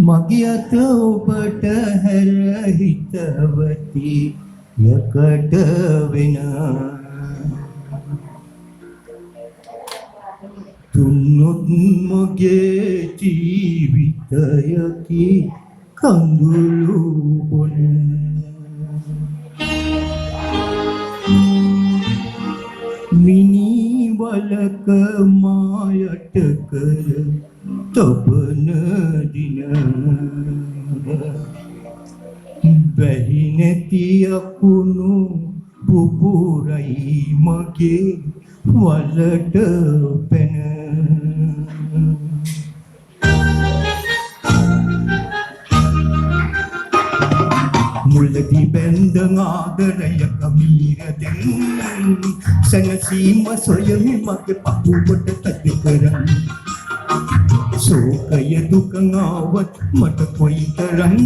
මගේ අත ඔබට හැර හිතවති යකට වෙන තුන්ොත් මගේ ජීවිතයකි කඳුළු බොන මිනි වලක මායට කර තබන දින බැරි නැති අකුණු පුපුරයි මගේ වලට පැන මුලදී බැඳ ආදරයක මීරදෙන් සැනසීම සොයමි මගේ පපුවට තද කරන් සෝකය දුක ආවත් මට කොයිතරම්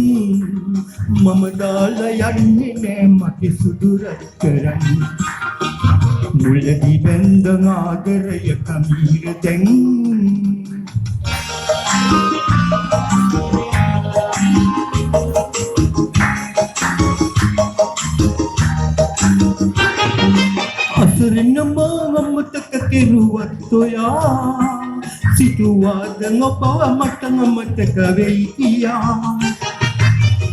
මම දාලා යන්නේ නෑ මගේ සුදු රත්තරන් මුලදී බැඳ ආදරයක මීරදෙන් අසරණ මමතක කෙරුවත් ඔයා සිටුවාද නොබව මට මතක වෙයි කියා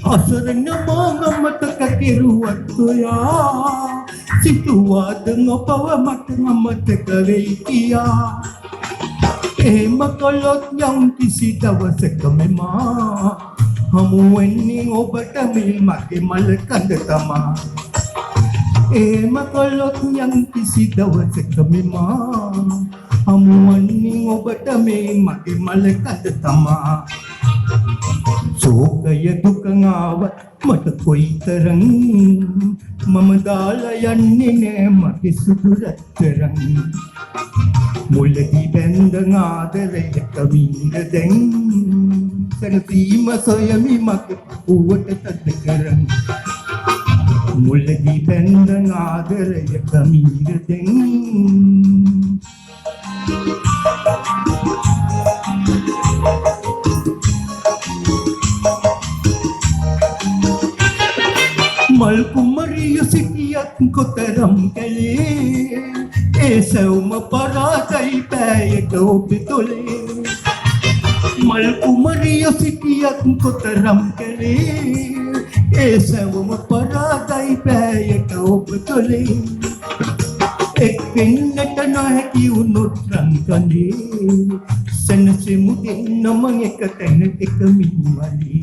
අසරණ මමතක කෙරුවත් ඔයා සිටුවාද නොබව මට මතක වෙයි කියා එහෙම කළොත් යම් කිසි දවසක මෙමා හමු වෙන්නේ ඔබට මේ මගේ මල කඳ තමා එහෙම කළොත් යම් කිසි දවසක මෙමා හමුවන්නේ ඔබට මේ මගේ මල කඳ තමා සෝකය දුක ආවත් මට කොයිතරම් මම දාලා යන්නේ නෑ මගේ සුදු රත්තරන් මුලදී බැඳ ආදරයක මීරදෙන් සැනසීම සොයමි මගේ පුවට තද කරන් මුලදී බැඳ ආදරයක මීරදෙන් මල් කුමරිය සිටියත් කොතරම් කැලේ ඒ සැවුම පරාදයි පෑයට ඔබ තොලේ මල් කුමරිය සිටියත් කොතරම් කැලේ ඒ සැවුම පරාදයි පෑයට ඔබ තොලේ එක් වෙන්නට නොහැකි වුණොත් රංකනේ සැනසෙමු දෙන්නම එක තැන එක මිනිවලේ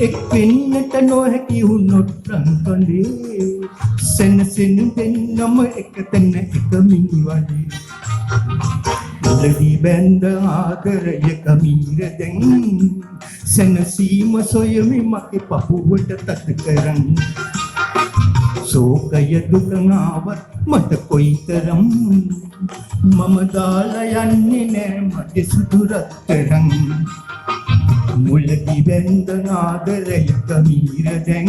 එක් වෙන්නට නොහැකි වුණොත් රංකනේ සැනසෙමු දෙන්නම එක තැන එක මිනිවලේ මුලදී බැඳ ආදරයක මීරදෙන් සැනසීම සොයමි මගේ පපුවට තද කරන් සෝකය දුක ආවත් මට කොයිතරම් මම දාලා යන්නේ නෑ මගේ සුදු රත්තරන් මුලදී බැඳ ආදරයක මීරදෙන්